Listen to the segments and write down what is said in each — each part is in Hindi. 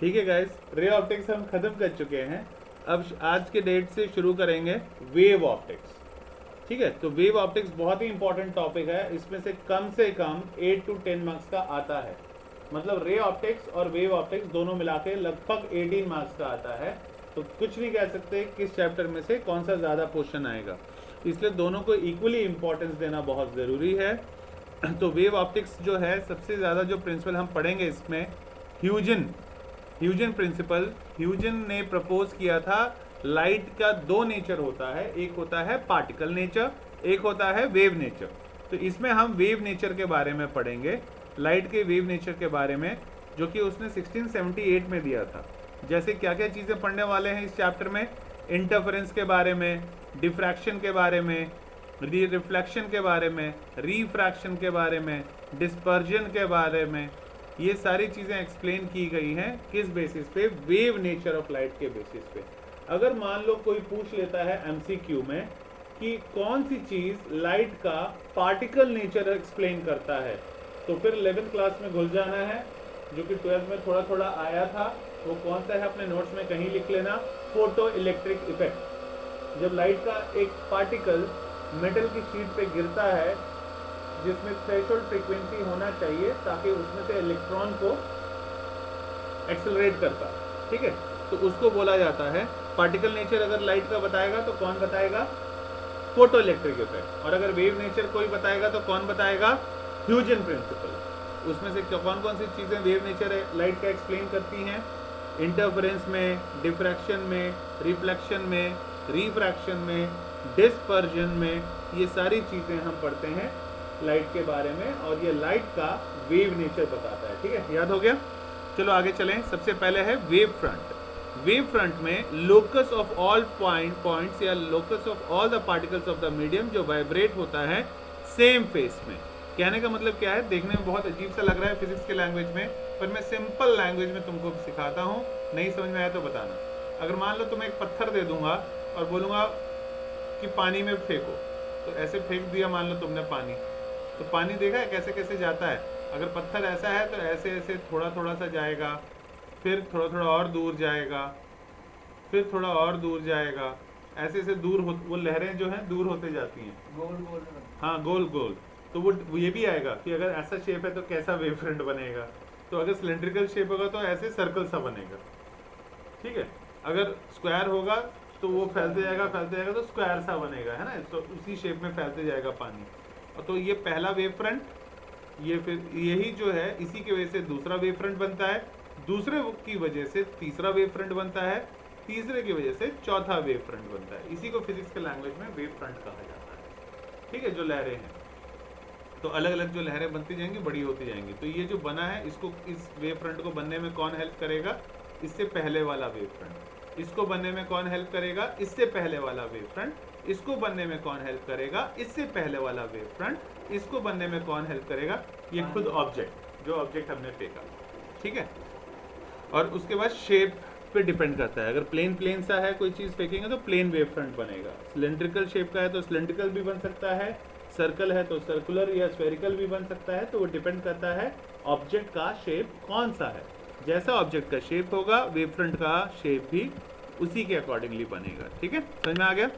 ठीक है गाइस, रे ऑप्टिक्स हम खत्म कर चुके हैं। अब आज के डेट से शुरू करेंगे वेव ऑप्टिक्स। ठीक है, तो वेव ऑप्टिक्स बहुत ही इंपॉर्टेंट टॉपिक है। इसमें से कम 8 to 10 मार्क्स का आता है। मतलब रे ऑप्टिक्स और वेव ऑप्टिक्स दोनों मिला के लगभग 18 मार्क्स का आता है। तो कुछ नहीं कह सकते किस चैप्टर में से कौन सा ज़्यादा क्वेश्चन आएगा, इसलिए दोनों को इक्वली इंपॉर्टेंस देना बहुत ज़रूरी है। तो वेव ऑप्टिक्स जो है, सबसे ज़्यादा जो प्रिंसिपल हम पढ़ेंगे इसमें ह्यूजन प्रिंसिपल। ह्यूजन ने प्रपोज किया था लाइट का दो नेचर होता है, एक होता है पार्टिकल नेचर, एक होता है वेव नेचर। तो इसमें हम वेव नेचर के बारे में पढ़ेंगे, लाइट के वेव नेचर के बारे में, जो कि उसने 1678 में दिया था। जैसे क्या क्या चीज़ें पढ़ने वाले हैं इस चैप्टर में, इंटरफेरेंस के बारे में, डिफ्रैक्शन के बारे में, रिफ्लेक्शन के बारे में, रिफ्रैक्शन के बारे में, डिस्पर्जन के बारे में, ये सारी चीज़ें एक्सप्लेन की गई हैं किस बेसिस पे, वेव नेचर ऑफ लाइट के बेसिस पे। अगर मान लो कोई पूछ लेता है एमसीक्यू में कि कौन सी चीज़ लाइट का पार्टिकल नेचर एक्सप्लेन करता है, तो फिर 11th क्लास में घुल जाना है, जो कि 12th में थोड़ा थोड़ा आया था। वो कौन सा है अपने नोट्स में कहीं लिख लेना, फोटो इलेक्ट्रिक इफेक्ट। जब लाइट का एक पार्टिकल मेटल की शीट पे गिरता है, जिसमें थ्रेशोल्ड फ्रीक्वेंसी होना चाहिए ताकि उसमें से इलेक्ट्रॉन को एक्सेलरेट कर पाए, ठीक है, तो उसको बोला जाता है पार्टिकल नेचर। अगर लाइट का बताएगा तो कौन बताएगा, फोटो इलेक्ट्रिक इफेक्ट। और अगर वेव नेचर कोई बताएगा तो कौन बताएगा, ह्यूजन प्रिंसिपल। उसमें से कौन कौन सी चीज़ें वेव नेचर लाइट का एक्सप्लेन करती हैं, इंटरफेरेंस में, डिफ्रैक्शन में, रिफ्लेक्शन में, रिफ्रैक्शन में, डिस्पर्जन में, ये सारी चीज़ें हम पढ़ते हैं लाइट के बारे में, और ये लाइट का वेव नेचर बताता है। ठीक है, याद हो गया। चलो आगे चलें। सबसे पहले है वेव फ्रंट। वेव फ्रंट में लोकस ऑफ ऑल पॉइंट्स या locus of all the particles of the medium जो वाइब्रेट होता है सेम फेस में। कहने का मतलब क्या है, देखने में बहुत अजीब सा लग रहा है फिजिक्स के लैंग्वेज में, पर मैं सिंपल लैंग्वेज में तुमको सिखाता हूँ, नहीं समझ में आया तो बताना। अगर मान लो तुम्हें एक पत्थर दे दूंगा और बोलूँगा कि पानी में फेंको, तो ऐसे फेंक दिया मान लो तुमने पानी, तो पानी देखा है कैसे कैसे जाता है। अगर पत्थर ऐसा है तो ऐसे ऐसे थोड़ा थोड़ा सा जाएगा, फिर थोड़ा थोड़ा और दूर जाएगा, फिर थोड़ा और दूर जाएगा, ऐसे ऐसे दूर हो, वो लहरें जो हैं दूर होते जाती हैं, गोल गोल। हाँ गोल गोल। तो वो ये भी आएगा कि अगर ऐसा शेप है तो कैसा वेव फ्रंट बनेगा, तो अगर सिलेंड्रिकल शेप होगा तो ऐसे सर्कल सा बनेगा, ठीक है। अगर स्क्वायर होगा तो वो फैलते जाएगा तो स्क्वायर सा बनेगा, है ना, तो उसी शेप में फैलते जाएगा पानी। और तो ये पहला वेव फ्रंट, ये फिर यही जो है, इसी की वजह से दूसरा वेव फ्रंट बनता है, दूसरे की वजह से तीसरा वेव फ्रंट बनता है, तीसरे की वजह से चौथा वेव फ्रंट बनता है। इसी को फिजिक्स के लैंग्वेज में वेव फ्रंट कहा जाता है, ठीक है। जो लहरें हैं, तो अलग अलग जो लहरें बनती जाएंगी, बड़ी होती जाएंगी। तो ये जो बना है, इसको, इस वेव फ्रंट को बनने में कौन हेल्प करेगा, इससे पहले वाला वेव फ्रंट। इसको बनने में कौन हेल्प करेगा, इससे पहले वाला वेव फ्रंट। इसको बनने में कौन हेल्प करेगा, इससे पहले वाला वेव फ्रंट। इसको बनने में कौन हेल्प करेगा, ये खुद ऑब्जेक्ट, जो ऑब्जेक्ट हमने फेंका, ठीक है। और उसके बाद शेप पे डिपेंड करता है। अगर प्लेन सा है कोई चीज़ फेंकेंगे तो प्लेन वेव फ्रंट बनेगा। सिलेंड्रिकल शेप का है तो सिलेंड्रिकल भी बन सकता है, सर्कल है तो सर्कुलर या स्फेरिकल भी बन सकता है। तो वो डिपेंड करता है ऑब्जेक्ट का शेप कौन सा है। जैसा ऑब्जेक्ट का शेप होगा, वेव फ्रंट का शेप भी उसी के अकॉर्डिंगली बनेगा, ठीक है, समझ में आ गया।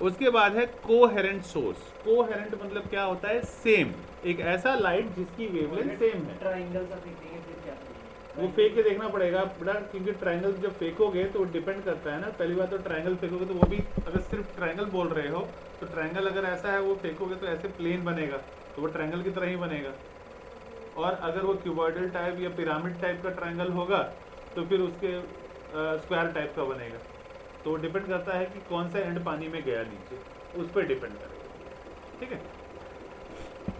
उसके बाद है कोहेरेंट सोर्स। कोहेरेंट मतलब क्या होता है, सेम, एक ऐसा लाइट जिसकी वेवलेंथ सेम है। ट्रायंगल सा फेंकेंगे फिर क्या करेंगे? वो फेंक के देखना पड़ेगा बेटा, क्योंकि ट्रायंगल जब फेंकोगे तो डिपेंड करता है ना। पहली बात तो ट्रायंगल फेंकोगे तो वो भी, अगर सिर्फ ट्रायंगल बोल रहे हो तो ट्रायंगल अगर ऐसा है वो फेंकोगे तो ऐसे प्लेन बनेगा, तो वो ट्रायंगल की तरह ही बनेगा। और अगर वो क्यूबॉइडल टाइप या पिरामिड टाइप का ट्रायंगल होगा तो फिर उसके स्क्वायर टाइप का बनेगा। तो वो डिपेंड करता है कि कौन सा एंड पानी में गया नीचे, उस पर डिपेंड करेगा, ठीक है।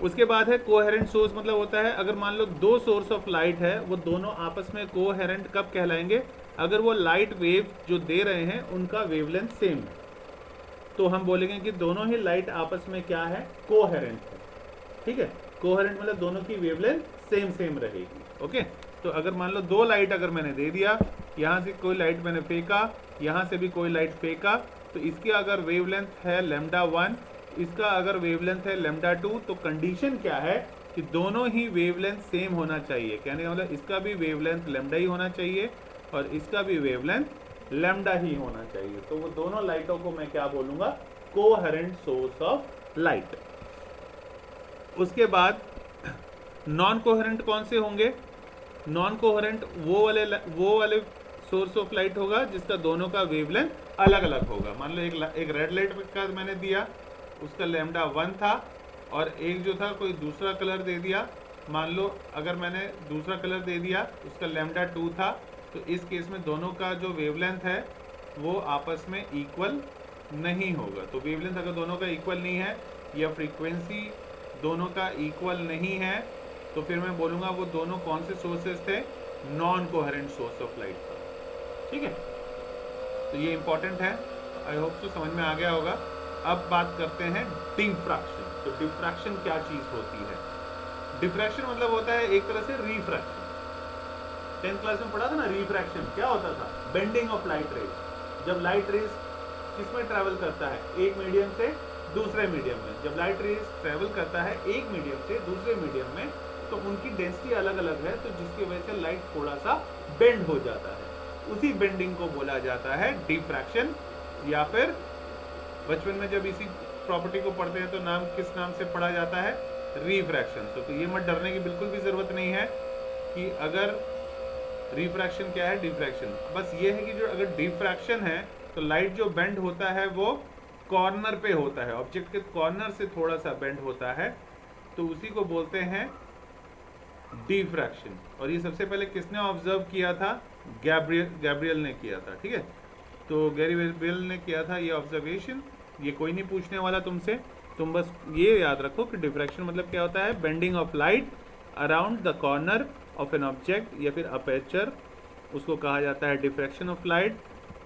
उसके बाद है कोहेरेंट सोर्स, मतलब होता है अगर मान लो दो सोर्स ऑफ लाइट है, वो दोनों आपस में कोहेरेंट कब कहलाएंगे, अगर वो लाइट वेव जो दे रहे हैं उनका वेवलेंथ सेम है, तो हम बोलेंगे कि दोनों ही लाइट आपस में क्या है, कोहेरेंट है, ठीक है। कोहेरेंट मतलब दोनों की वेवलेंथ सेम रहेगी, ओके। तो अगर मान लो दो लाइट अगर मैंने दे दिया, यहाँ से कोई लाइट मैंने फेंका, यहाँ से भी कोई लाइट फेंका, तो इसकी अगर वेवलेंथ है λ1, इसका अगर वेवलेंथ है λ2, तो कंडीशन क्या है कि दोनों ही वेवलेंथ सेम होना चाहिए। कहने का मतलब इसका भी वेवलेंथ लैम्डा ही होना चाहिए और इसका भी वेवलेंथ लैम्डा ही होना चाहिए। तो वो दोनों लाइटों को मैं क्या बोलूँगा, कोहेरेंट सोर्स ऑफ लाइट। उसके बाद नॉन कोहेरेंट कौन से होंगे? नॉन कोहेरेंट वो वाले सोर्स ऑफ लाइट होगा जिसका दोनों का वेवलेंथ अलग अलग होगा। मान लो एक रेड लाइट का मैंने दिया, उसका लैम्डा 1 था, और एक जो था कोई दूसरा कलर दे दिया, मान लो अगर मैंने दूसरा कलर दे दिया उसका लैम्डा 2 था, तो इस केस में दोनों का जो वेवलेंथ है वो आपस में इक्वल नहीं होगा। तो वेवलेंथ अगर दोनों का इक्वल नहीं है या फ्रीक्वेंसी दोनों का इक्वल नहीं है, तो फिर मैं बोलूँगा वो दोनों कौन से सोर्सेज थे, non coherent source of light था। ठीक है, तो ये इंपॉर्टेंट है, आई होप तो समझ में आ गया होगा। अब बात करते हैं डिफ्रैक्शन। तो डिफ्रैक्शन क्या चीज़ होती है? डिफ्रैक्शन मतलब होता है एक तरह से रिफ्रैक्शन। 10th क्लास में पढ़ा था ना, रिफ्रैक्शन क्या होता था? Bending of light rays. जब लाइट रेज किसमें ट्रैवल करता है? एक मीडियम से दूसरे मीडियम में। जब लाइट रेज ट्रैवल करता है एक मीडियम से दूसरे मीडियम में, तो उनकी डेंसिटी अलग अलग है, तो जिसकी वजह से लाइट थोड़ा सा बेंड हो जाता है। उसी बेंडिंग को बोला जाता है डिफ्रैक्शन, या फिर बचपन में जब इसी प्रॉपर्टी को पढ़ते हैं तो नाम किस नाम से पढ़ा जाता है? रिफ्रैक्शन। तो ये मत डरने की बिल्कुल भी ज़रूरत नहीं है कि अगर रिफ्रैक्शन क्या है, डिफ्रैक्शन। बस ये है कि जो अगर डिफ्रैक्शन है तो लाइट जो बेंड होता है वो कॉर्नर पे होता है, ऑब्जेक्ट के कॉर्नर से थोड़ा सा बेंड होता है, तो उसी को बोलते हैं डिफ्रैक्शन। और ये सबसे पहले किसने ऑब्जर्व किया था? गैब्रियल ने किया था। ठीक है, तो गैब्रियल ने किया था ये ऑब्जर्वेशन। ये कोई नहीं पूछने वाला तुमसे, तुम बस ये याद रखो कि डिफ्रैक्शन मतलब क्या होता है? Bending of light around the corner of an object या फिर अपर्चर, उसको कहा जाता है डिफ्रैक्शन ऑफ लाइट।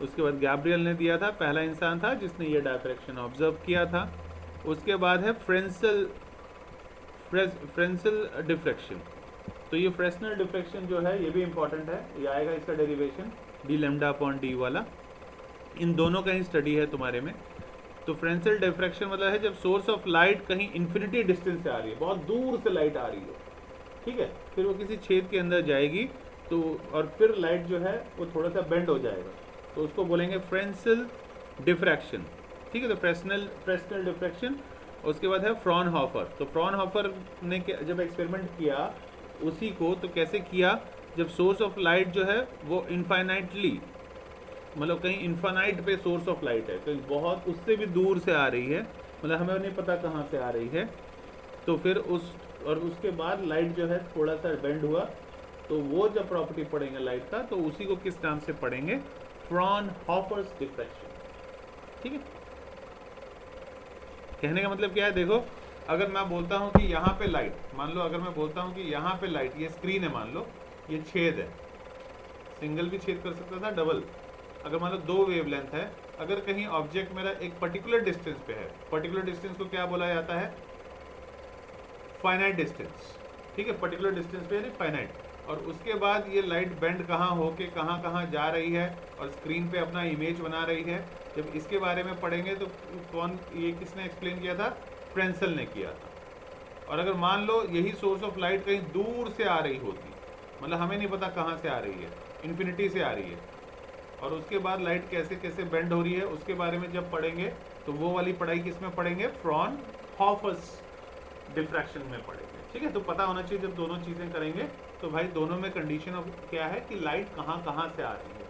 उसके बाद गैब्रियल ने दिया था, पहला इंसान था जिसने ये डिफ्रैक्शन ऑब्जर्व किया था। उसके बाद है फ्रेंसेल डिफ्रैक्शन। तो ये फ्रेस्नेल डिफ्रैक्शन जो है ये भी इंपॉर्टेंट है, ये आएगा इसका derivation D lambda upon D वाला। इन दोनों का ही स्टडी है तुम्हारे में। तो फ्रेंसेल डिफ्रैक्शन मतलब है जब सोर्स ऑफ लाइट कहीं इन्फिनिटी डिस्टेंस से आ रही है, बहुत दूर से लाइट आ रही है, ठीक है, फिर वो किसी छेद के अंदर जाएगी, तो और फिर लाइट जो है वो थोड़ा सा बेंड हो जाएगा, तो उसको बोलेंगे फ्रेंसेल डिफ्रैक्शन। ठीक है, तो फ्रेस्नेल डिफ्रैक्शन। उसके बाद है फ्रॉनहोफर। तो फ्रॉनहोफर ने जब एक्सपेरिमेंट किया उसी को, तो कैसे किया? जब सोर्स ऑफ लाइट जो है वो इनफाइनाइटली, मतलब कहीं इन्फानाइट पे सोर्स ऑफ लाइट है, कहीं बहुत उससे भी दूर से आ रही है, मतलब हमें नहीं पता कहाँ से आ रही है, तो फिर उसके बाद लाइट जो है थोड़ा सा बेंड हुआ, तो वो जब प्रॉपर्टी पढ़ेंगे लाइट का, तो उसी को किस नाम से पढ़ेंगे? फ्रॉनहोफर्स डिफ्रैक्शन। ठीक है, कहने का मतलब क्या है? देखो, अगर मैं बोलता हूँ कि यहाँ पे लाइट, मान लो अगर मैं बोलता हूँ कि यहाँ पे लाइट, ये स्क्रीन है, मान लो ये छेद है, सिंगल भी छेद कर सकता था, डबल। अगर मान लो दो वेवलेंथ है, अगर कहीं ऑब्जेक्ट मेरा एक पर्टिकुलर डिस्टेंस पे है, पर्टिकुलर डिस्टेंस को क्या बोला जाता है? Finite distance. ठीक है, पर्टिकुलर डिस्टेंस पे यानी फाइनाइट। और उसके बाद ये लाइट बेंड कहाँ होके कहाँ कहाँ जा रही है और स्क्रीन पे अपना इमेज बना रही है, जब इसके बारे में पढ़ेंगे तो ये किसने एक्सप्लेन किया था? फ्रेंसेल ने किया था। और अगर मान लो यही सोर्स ऑफ लाइट कहीं दूर से आ रही होती, मतलब हमें नहीं पता कहाँ से आ रही है, इन्फिनिटी से आ रही है, और उसके बाद लाइट कैसे कैसे बेंड हो रही है, उसके बारे में जब पढ़ेंगे तो वो वाली पढ़ाई किसमें पढ़ेंगे? फ्रॉनहोफर्स डिफ्रैक्शन में पढ़ेंगे। ठीक है, तो पता होना चाहिए जब दोनों चीज़ें करेंगे तो भाई दोनों में कंडीशन ऑफ क्या है कि लाइट कहाँ कहाँ से आ रही है।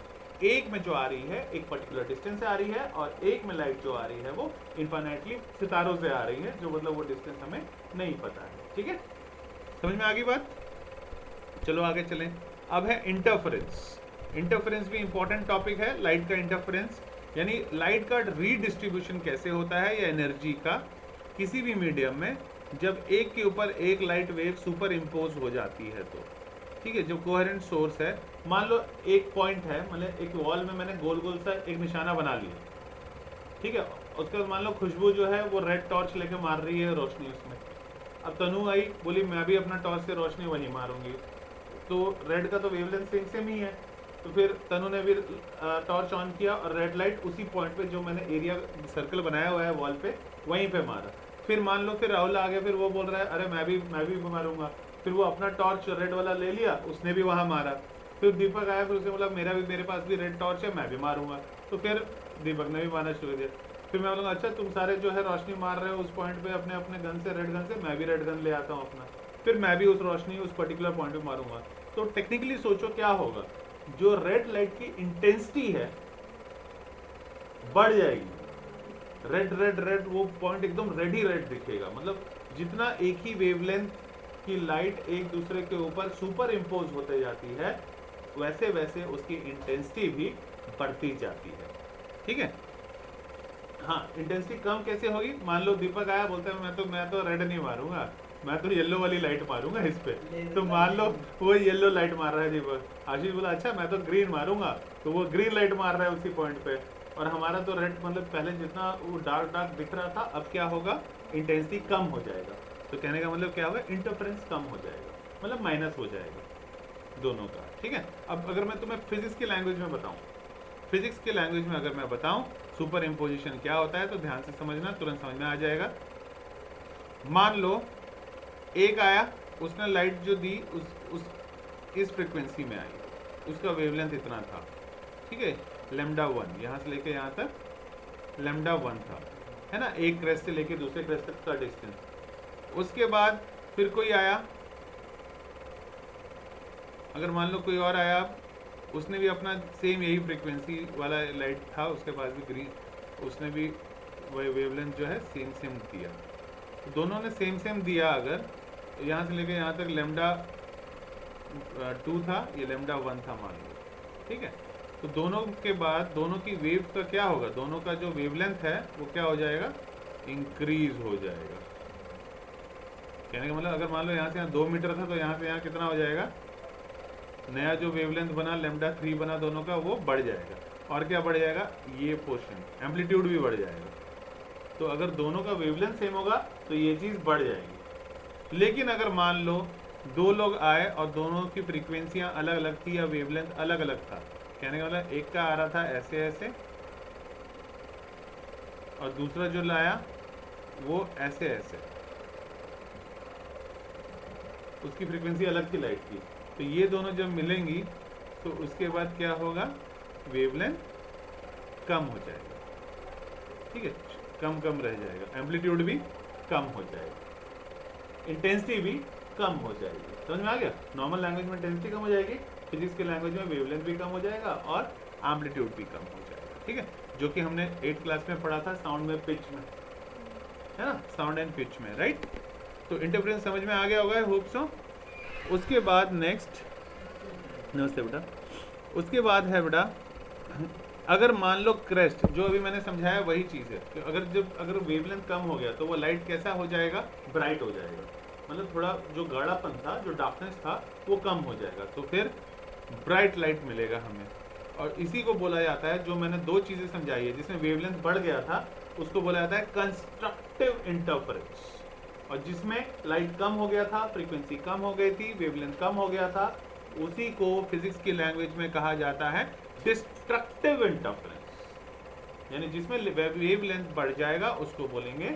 एक में जो आ रही है एक पर्टिकुलर डिस्टेंस से आ रही है, और एक में लाइट जो आ रही है वो इन्फाइनाइटली सितारों से आ रही है, जो मतलब वो डिस्टेंस हमें नहीं पता है। ठीक है, समझ में आ गई बात? चलो आगे चलें। अब है इंटरफेरेंस। इंटरफेरेंस भी इंपॉर्टेंट टॉपिक है, लाइट का इंटरफेरेंस, यानी लाइट का रीडिस्ट्रीब्यूशन कैसे होता है या एनर्जी का किसी भी मीडियम में, जब एक के ऊपर एक लाइट वेव सुपर इम्पोज हो जाती है। तो ठीक है, जो कोहेरेंट सोर्स है, मान लो एक पॉइंट है, मतलब एक वॉल में मैंने गोल गोल सा एक निशाना बना लिया, ठीक है, उसके बाद मान लो खुशबू जो है वो रेड टॉर्च लेके मार रही है रोशनी उसमें। अब तनु आई, बोली मैं भी अपना टॉर्च से रोशनी वहीं मारूंगी, तो रेड का तो वेवलेंथ सेम ही है, तो फिर तनु ने भी टॉर्च ऑन किया और रेड लाइट उसी पॉइंट पे जो मैंने एरिया सर्कल बनाया हुआ है वॉल पे, वहीं पे मारा। फिर मान लो फिर राहुल आ गया, फिर वो बोल रहा है अरे मैं भी मारूंगा, फिर वो अपना टॉर्च रेड वाला ले लिया, उसने भी वहां मारा। फिर दीपक आया, फिर उसने बोला मेरे पास भी रेड टॉर्च है, मैं भी मारूंगा। तो फिर दीपक ने भी मारना शुरू कर दिया। फिर मैं बोलूँगा अच्छा तुम सारे जो है रोशनी मार रहे हो उस पॉइंट पे अपने अपने गन से, रेड गन से, मैं भी रेड गन ले आता हूँ अपना, फिर मैं भी उस रोशनी उस पर्टिकुलर पॉइंट पे मारूंगा। तो टेक्निकली सोचो क्या होगा, जो रेड लाइट की इंटेंसिटी है बढ़ जाएगी। रेड रेड रेड वो पॉइंट एकदम रेड ही रेड दिखेगा। मतलब जितना एक ही वेवलेंथ की लाइट एक दूसरे के ऊपर सुपर इम्पोज होते जाती है, वैसे वैसे उसकी इंटेंसिटी भी बढ़ती जाती है। ठीक है, हाँ इंटेंसिटी कम कैसे होगी, मान लो दीपक आया बोलता है मैं तो रेड नहीं मारूंगा, मैं तो येलो वाली लाइट मारूंगा इस पे। तो मान लो वो येलो लाइट मार रहा है दीपक, आशीष बोला अच्छा मैं तो ग्रीन मारूंगा, तो वो ग्रीन लाइट मार रहा है उसी पॉइंट पे, और हमारा तो रेड मतलब पहले जितना वो डार्क डार्क दिख रहा था अब क्या होगा, इंटेंसिटी कम हो जाएगा। तो कहने का मतलब क्या होगा, इंटरफेरेंस कम हो जाएगा, मतलब माइनस हो जाएगा दोनों का। ठीक है, अब अगर मैं तुम्हें फिजिक्स की लैंग्वेज में बताऊं, फिजिक्स की लैंग्वेज में अगर मैं बताऊं सुपर इम्पोजिशन क्या होता है, तो ध्यान से समझना, तुरंत समझ में आ जाएगा। मान लो एक आया, उसने लाइट जो दी उस इस फ्रिक्वेंसी में आई, उसका वेवलेंथ इतना था, ठीक है, λ1, यहाँ से लेके यहाँ तक λ1 था, है ना, एक क्रेस्ट से लेके दूसरे क्रेस्ट तक का डिस्टेंस। उसके बाद फिर कोई आया, अगर मान लो कोई और आया, उसने भी अपना सेम यही फ्रीक्वेंसी वाला लाइट था, उसके पास भी ग्रीन, उसने भी वही वेवलेंथ जो है सेम सेम दिया, तो दोनों ने सेम सेम दिया। अगर यहाँ से लेके यहाँ तक λ2 था, ये λ1 था मान लो, ठीक है, तो दोनों के बाद दोनों की वेव का क्या होगा, दोनों का जो वेवलेंथ है वो क्या हो जाएगा, इंक्रीज हो जाएगा। कहने का मतलब अगर मान लो यहाँ से यहाँ 2 मीटर था, तो यहाँ से यहाँ कितना हो जाएगा, नया जो वेवलेंथ बना λ3 बना दोनों का, वो बढ़ जाएगा। और क्या बढ़ जाएगा, ये पोर्शन एम्पलीट्यूड भी बढ़ जाएगा। तो अगर दोनों का वेवलेंथ सेम होगा तो ये चीज़ बढ़ जाएगी। लेकिन अगर मान लो दो लोग आए और दोनों की फ्रीक्वेंसियाँ अलग अलग थी या वेवलेंथ अलग अलग था, कहने का मतलब एक का आ रहा था ऐसे ऐसे और दूसरा जो लाया वो ऐसे ऐसे, उसकी फ्रीक्वेंसी अलग थी लाइट की, तो ये दोनों जब मिलेंगी तो उसके बाद क्या होगा, वेवलेंथ कम हो जाएगा, ठीक है, कम कम रह जाएगा, एम्पलीट्यूड भी कम हो जाएगा, इंटेंसिटी भी कम हो जाएगी। समझ में आ गया, नॉर्मल लैंग्वेज में इंटेंसिटी कम हो जाएगी, फिजिक्स के लैंग्वेज में वेवलेंथ भी कम हो जाएगा और एम्पलीट्यूड भी कम हो जाएगा। ठीक है, जो कि हमने 8th क्लास में पढ़ा था साउंड में, पिच में, है ना, साउंड एंड पिच में, राइट। तो इंटरफेरेंस समझ में आ गया होगा, होप सो। उसके बाद नेक्स्ट, नमस्ते बेटा, उसके बाद है बेटा, अगर मान लो क्रेस्ट, जो अभी मैंने समझाया वही चीज़ है कि अगर वेवलेंथ कम हो गया तो वो लाइट कैसा हो जाएगा, ब्राइट हो जाएगा, मतलब थोड़ा जो गाढ़ापन था, जो डार्कनेस था वो कम हो जाएगा, तो फिर ब्राइट लाइट मिलेगा हमें। और इसी को बोला जाता है, जो मैंने 2 चीज़ें समझाई है जिसमें वेवलेंथ बढ़ गया था उसको बोला जाता है कंस्ट्रक्टिव इंटरफेरेंस, और जिसमें लाइट कम हो गया था, फ्रीक्वेंसी कम हो गई थी, वेवलेंथ कम हो गया था, उसी को फिजिक्स की लैंग्वेज में कहा जाता है डिस्ट्रक्टिव इंटरफेरेंस। यानी जिसमें वेवलेंथ बढ़ जाएगा उसको बोलेंगे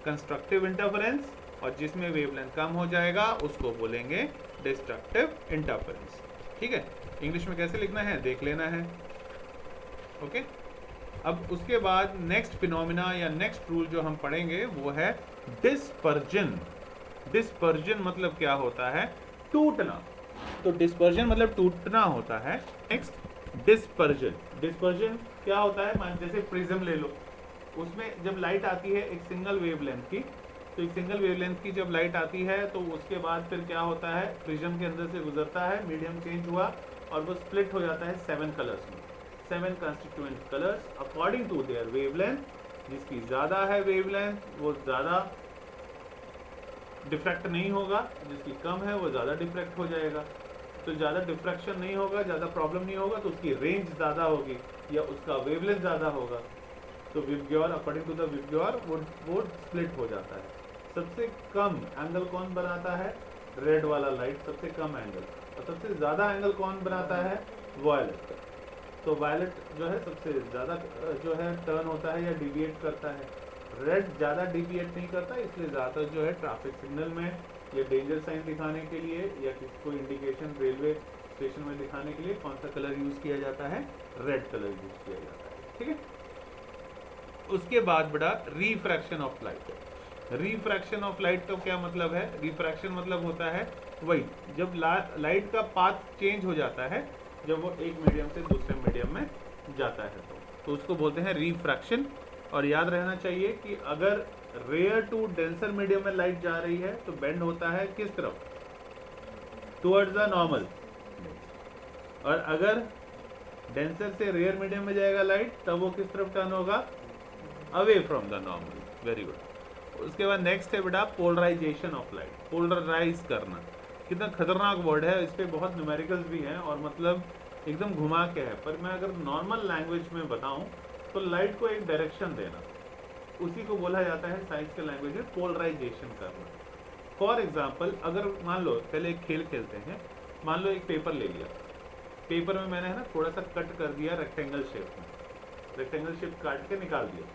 कंस्ट्रक्टिव इंटरफेरेंस, और जिसमें वेवलेंथ कम हो जाएगा उसको बोलेंगे डिस्ट्रक्टिव इंटरफेरेंस। ठीक है, इंग्लिश में कैसे लिखना है देख लेना है, ओके। अब उसके बाद नेक्स्ट फिनोमिना या नेक्स्ट रूल जो हम पढ़ेंगे वो है डिस्पर्जन। डिस्पर्जन मतलब क्या होता है, टूटना। तो डिस्पर्जन मतलब टूटना होता है। नेक्स्ट डिस्पर्जन, डिस्पर्जन क्या होता है, मान जैसे प्रिज्म ले लो, उसमें जब लाइट आती है एक सिंगल वेवलेंथ की, तो एक सिंगल वेवलेंथ की जब लाइट आती है तो उसके बाद फिर क्या होता है, प्रिज्म के अंदर से गुजरता है, मीडियम चेंज हुआ और वो स्प्लिट हो जाता है 7 कलर्स में, 7 constituent colours according to their wavelength. जिसकी ज़्यादा है वेवलेंथ वो ज़्यादा डिफ्रैक्ट नहीं होगा, जिसकी कम है वो ज़्यादा डिफ्रैक्ट हो जाएगा। तो ज़्यादा डिफ्रैक्शन नहीं होगा, ज़्यादा प्रॉब्लम नहीं होगा, तो उसकी रेंज ज़्यादा होगी या उसका वेवलेंथ ज़्यादा होगा। तो VIBGYOR according to the VIBGYOR वो स्प्लिट हो जाता है। सबसे कम एंगल कौन बनाता है, रेड वाला लाइट सबसे कम एंगल, और सबसे ज़्यादा एंगल कौन बनाता है, वायलेट। तो वायलेट जो है सबसे ज़्यादा जो है टर्न होता है या डिविएट करता है, रेड ज़्यादा डिविएट नहीं करता, इसलिए ज़्यादातर जो है ट्रैफिक सिग्नल में या डेंजर साइन दिखाने के लिए या किसी को इंडिकेशन रेलवे स्टेशन में दिखाने के लिए कौन सा कलर यूज़ किया जाता है, रेड कलर यूज़ किया जाता है। ठीक है, उसके बाद बड़ा refraction of light. Refraction of light तो क्या मतलब है, रिफ्रैक्शन मतलब होता है वही जब लाइट का पाथ चेंज हो जाता है, जब वो एक मीडियम से दूसरे मीडियम में जाता है तो उसको बोलते हैं रिफ्रैक्शन। और याद रहना चाहिए कि अगर रेयर टू डेंसर मीडियम में लाइट जा रही है तो बेंड होता है किस तरफ, टुवर्ड्स द नॉर्मल। और अगर डेंसर से रेयर मीडियम में जाएगा लाइट तब वो किस तरफ टर्न होगा, away from the normal. Very good. उसके बाद नेक्स्ट है बेटा पोलराइजेशन ऑफ लाइट। पोलराइज करना कितना खतरनाक वर्ड है, इस पे बहुत न्यूमेरिकल्स भी हैं और मतलब एकदम घुमा के है, पर मैं अगर नॉर्मल लैंग्वेज में बताऊं तो लाइट को एक डायरेक्शन देना, उसी को बोला जाता है साइंस के लैंग्वेज में पोलराइजेशन करना। फॉर एग्जाम्पल अगर मान लो पहले एक खेल खेलते हैं, मान लो एक पेपर ले लिया, पेपर में मैंने है ना थोड़ा सा कट कर दिया रेक्टेंगल शेप में, रेक्टेंगल शेप काट के निकाल दिया।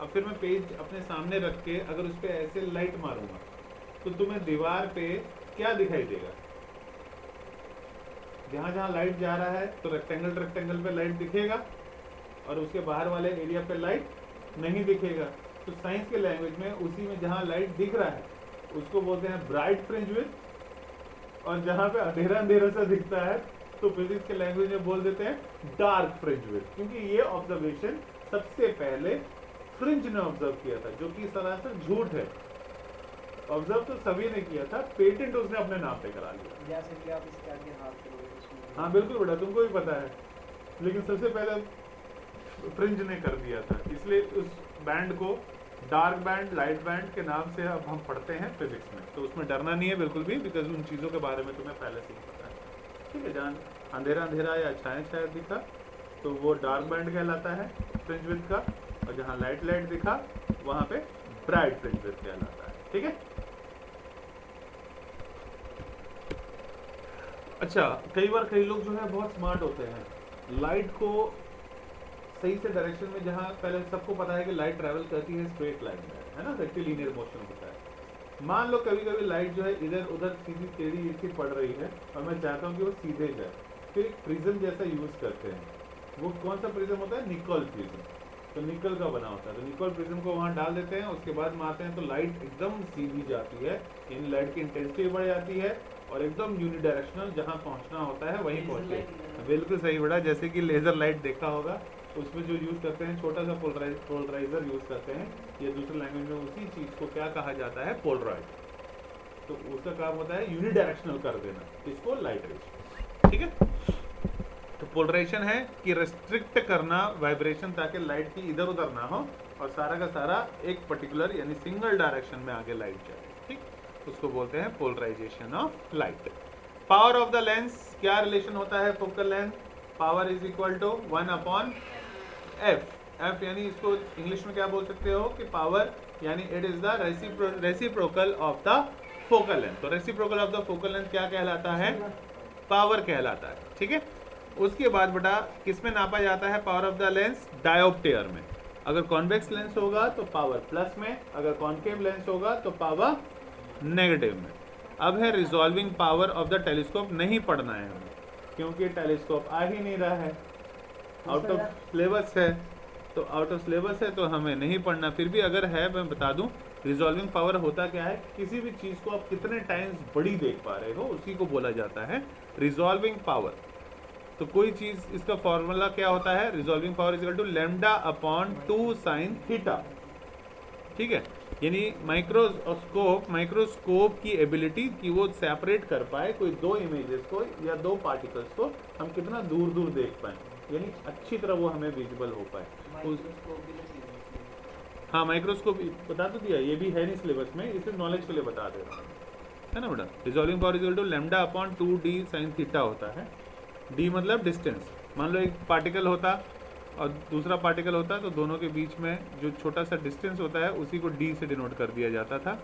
अब फिर मैं पेज अपने सामने रख के अगर उस पर ऐसे लाइट मारूंगा तो तुम्हें दीवार पे क्या दिखाई देगा, जहां जहां लाइट जा रहा है तो रेक्टेंगल पे लाइट दिखेगा और उसके बाहर वाले एरिया पे लाइट नहीं दिखेगा। तो साइंस के लैंग्वेज में उसी में जहां लाइट दिख रहा है उसको बोलते हैं ब्राइट फ्रिंज विड्थ, और जहां पे अंधेरा अंधेरा सा दिखता है तो फिजिक्स के लैंग्वेज में बोल देते हैं डार्क फ्रिंज विड्थ, क्योंकि ये ऑब्जर्वेशन सबसे पहले फ्रिंज ने ऑब्जर्व किया था, जो कि सरासर झूठ है। ऑब्जर्व तो सभी ने किया था, पेटेंट उसने अपने नाम पे करा लिया। जैसे कि आप इसके आगे हाथ करोगे उसमें। हाँ बिल्कुल बेटा, तुमको भी पता है, लेकिन सबसे पहले फ्रिंज ने कर दिया था, इसलिए उस बैंड को डार्क बैंड लाइट बैंड के नाम से अब हम पढ़ते हैं फिजिक्स में। तो उसमें डरना नहीं है बिल्कुल भी, बिकॉज उन चीज़ों के बारे में तुम्हें पहले से ही पता है। ठीक है, जहाँ अंधेरा अंधेरा या छाया छाया दिखा तो वो डार्क बैंड कहलाता है फ्रिंज विड्थ का, और जहाँ लाइट लाइट दिखा वहाँ पे ब्राइट फ्रिंज विड्थ कहलाता है। ठीक है, अच्छा कई बार कई लोग जो है बहुत स्मार्ट होते हैं, लाइट को सही से डायरेक्शन में, जहाँ पहले सबको पता है कि लाइट ट्रैवल करती है स्ट्रेट लाइन में, है ना, रेक्टिलिनियर मोशन होता है। मान लो कभी कभी लाइट जो है इधर उधर सीधी टेढ़ी सी पड़ रही है और मैं चाहता हूँ कि वो सीधे जाए, फिर एक प्रिज्म जैसा यूज करते हैं। वो कौन सा प्रिज्म होता है, निकल प्रिज्म, तो निकल का बना होता है। तो निकल प्रिज्म को वहाँ डाल देते हैं, उसके बाद में आते हैं तो लाइट एकदम सीधी जाती है, इन लाइट की इंटेंसिटी बढ़ जाती है और एकदम यूनिडायरेक्शनल जहाँ पहुँचना होता है वहीं पहुँचती है। बिल्कुल सही बेटा, जैसे कि लेजर लाइट देखा होगा, उसमें जो यूज़ करते हैं छोटा सा पोलराइजर यूज़ करते हैं, या दूसरे लैंग्वेज में उसी चीज़ को क्या कहा जाता है, पोलराइड। तो उसका काम होता है यूनिडायरेक्शनल कर देना इसको लाइट रेज। ठीक है, तो पोलराइजेशन है कि रेस्ट्रिक्ट करना वाइब्रेशन ताकि लाइट की इधर उधर ना हो और सारा का सारा एक पर्टिकुलर यानी सिंगल डायरेक्शन में आगे लाइट जाए। ठीक, उसको बोलते हैं polarisation of light. Power of the lens, क्या रिलेशन होता है focal length, power is equal to 1/f। F यानी इसको इंग्लिश में क्या बोल सकते हो कि पावर यानी it is the reciprocal of the focal length. तो reciprocal of the focal length क्या कहलाता है, पावर कहलाता है। ठीक है, उसके बाद बेटा किस में नापा जाता है power of the lens, dioptre में। अगर कॉन्वेक्स लेंस होगा तो पावर प्लस में, अगर कॉन्केव लेंस होगा तो पावर नेगेटिव में। अब है resolving power of the telescope, नहीं पढ़ना है हमें क्योंकि टेलीस्कोप आ ही नहीं रहा है, आउट ऑफ सिलेबस है। तो आउट ऑफ सिलेबस है तो हमें नहीं पढ़ना, फिर भी अगर है मैं बता दूं, रिजॉल्विंग पावर होता क्या है, किसी भी चीज़ को आप कितने टाइम्स बड़ी देख पा रहे हो उसी को बोला जाता है रिजॉल्विंग पावर। तो कोई चीज़, इसका फॉर्मूला क्या होता है, resolving power equal to lambda upon 2 sin theta. ठीक है, यानी माइक्रोस्कोप की एबिलिटी कि वो सेपरेट कर पाए कोई दो इमेजेस को या दो पार्टिकल्स को, हम कितना दूर दूर देख पाए, यानी अच्छी तरह वो हमें विजिबल हो पाए। हाँ माइक्रोस्कोप बता तो दिया, ये भी है नहीं सिलेबस में, इसे नॉलेज के लिए बता दे रहा हूँ, है ना बेटा। Resolving power equal to lambda upon 2d sin theta होता है। d मतलब डिस्टेंस, मान लो एक पार्टिकल होता और दूसरा पार्टिकल होता तो दोनों के बीच में जो छोटा सा डिस्टेंस होता है उसी को d से डिनोट कर दिया जाता था,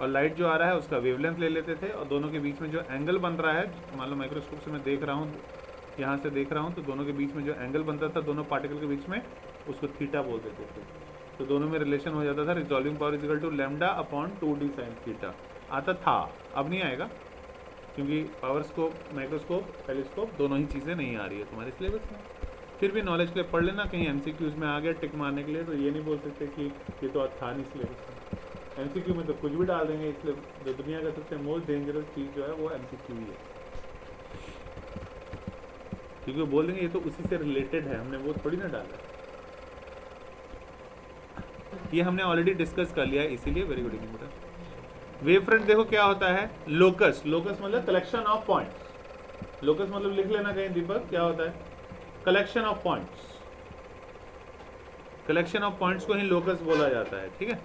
और लाइट जो आ रहा है उसका वेवलेंथ ले लेते थे, और दोनों के बीच में जो एंगल बन रहा है, मान लो माइक्रोस्कोप से मैं देख रहा हूँ, यहाँ से देख रहा हूँ, तो दोनों के बीच में जो एंगल बनता था दोनों पार्टिकल के बीच में, उसको थीटा बोल देते थे। तो दोनों में रिलेशन हो जाता था resolving power equal to lambda upon 2d sine theta आता था, अब नहीं आएगा क्योंकि पावर स्कोप, माइक्रोस्कोप, टेलीस्कोप दोनों ही चीज़ें नहीं आ रही है तुम्हारे सिलेबस में। फिर भी नॉलेज के लिए पढ़ लेना, कहीं एमसीक्यूज में आ गया टिक मारने के लिए तो ये नहीं बोल सकते कि ये तो था नहीं सिलेबस में। एमसीक्यू में तो कुछ भी डाल देंगे, इसलिए जो दुनिया का सबसे मोस्ट डेंजरस चीज़ जो है वो एमसीक्यू ही है, क्योंकि वो बोल देंगे ये तो उसी से रिलेटेड है, हमने वो थोड़ी ना डाला। ये हमने ऑलरेडी डिस्कस कर लिया है, इसीलिए very good ignore. Wave front देखो क्या होता है, लोकस, लोकस मतलब कलेक्शन ऑफ पॉइंट्स, लोकस मतलब लिख लेना कहीं दीपक, क्या होता है collection of points, collection of points को ही लोकस बोला जाता है, ठीक है।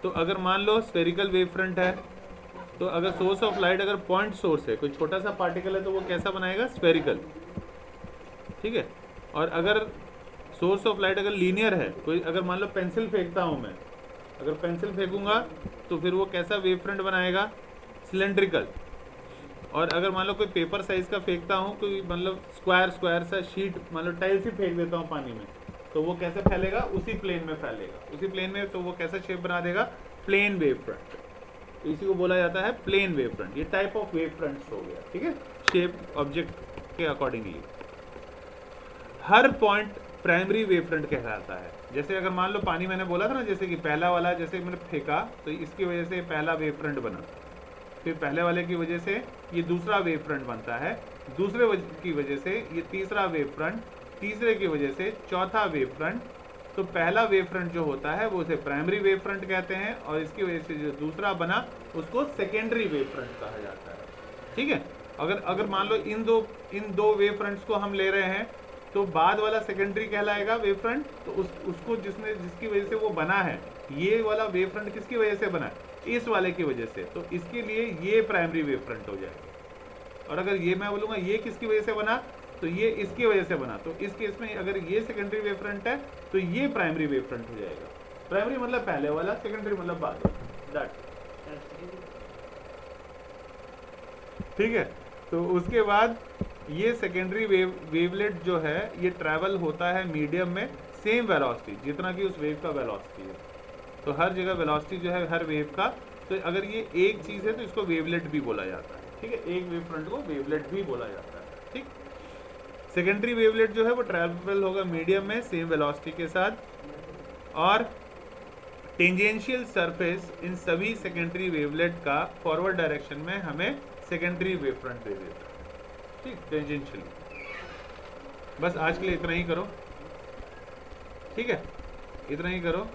तो अगर मान लो स्फेरिकल वेव फ्रंट है, तो अगर सोर्स ऑफ लाइट अगर पॉइंट सोर्स है, कोई छोटा सा पार्टिकल है, तो वो कैसा बनाएगा स्फेरिकल, ठीक है। और अगर सोर्स ऑफ लाइट अगर लीनियर है, कोई अगर मान लो पेंसिल फेंकता हूं मैं, अगर पेंसिल फेंकूंगा तो फिर वो कैसा वेव फ्रंट बनाएगा सिलेंड्रिकल। और अगर मान लो कोई पेपर साइज का फेंकता हूँ, कोई मतलब स्क्वायर स्क्वायर सा शीट, मान लो टाइल्स ही फेंक देता हूँ पानी में, तो वो कैसे फैलेगा उसी प्लेन में फैलेगा, उसी प्लेन में, तो वो कैसा शेप बना देगा प्लेन वेव फ्रंट, तो इसी को बोला जाता है प्लेन वेव फ्रंट। ये टाइप ऑफ वेव फ्रंट्स हो गया, ठीक है, शेप ऑब्जेक्ट के अकॉर्डिंगली। हर पॉइंट प्राइमरी वेव फ्रंट कहलाता है। जैसे अगर मान लो पानी मैंने बोला था ना, जैसे कि पहला वाला जैसे मैंने फेंका तो इसकी वजह से पहला वेव फ्रंट बना, फिर पहले वाले की वजह से ये दूसरा वेव फ्रंट बनता है, दूसरे की वजह से ये तीसरा वेव फ्रंट, तीसरे की वजह से चौथा वेव फ्रंट। तो पहला वेव फ्रंट जो होता है वो उसे प्राइमरी वेव फ्रंट कहते हैं, और इसकी वजह से जो दूसरा बना उसको सेकेंडरी वेव फ्रंट कहा जाता है, ठीक है। अगर मान लो इन दो वेव फ्रंट्स को हम ले रहे हैं, तो बाद वाला सेकेंडरी कहलाएगा वेव फ्रंट, तो उसको जिसकी वजह से वो बना है, ये वाला वेव फ्रंट किसकी वजह से बना है, इस वाले की वजह से, तो इसके लिए ये प्राइमरी वेव फ्रंट हो जाएगा। और अगर ये मैं बोलूँगा ये किसकी वजह से बना, तो ये इसकी वजह से बना, तो इस केस में अगर ये सेकेंडरी वेव फ्रंट है तो ये प्राइमरी वेव फ्रंट हो जाएगा। प्राइमरी मतलब पहले वाला, सेकेंडरी मतलब बाद वाला, ठीक है। तो उसके बाद ये सेकेंडरी वेवलेट जो है ये ट्रैवल होता है मीडियम में सेम वेलोसिटी जितना कि उस वेव का वेलोसिटी है। तो हर जगह वेलोसिटी जो है हर वेव का, तो अगर ये एक चीज़ है तो इसको वेवलेट भी बोला जाता है, ठीक है, एक वेव फ्रंट को वेवलेट भी बोला जाता है, ठीक। सेकेंडरी वेवलेट जो है वो ट्रैवल होगा मीडियम में सेम वेलोसिटी के साथ, और टेंजेंशियल सरफेस इन सभी सेकेंडरी वेवलेट का फॉरवर्ड डायरेक्शन में हमें सेकेंडरी वेव फ्रंट दे देता है, ठीक, टेंजेंशियली। बस आज के लिए इतना ही करो, ठीक है, इतना ही करो।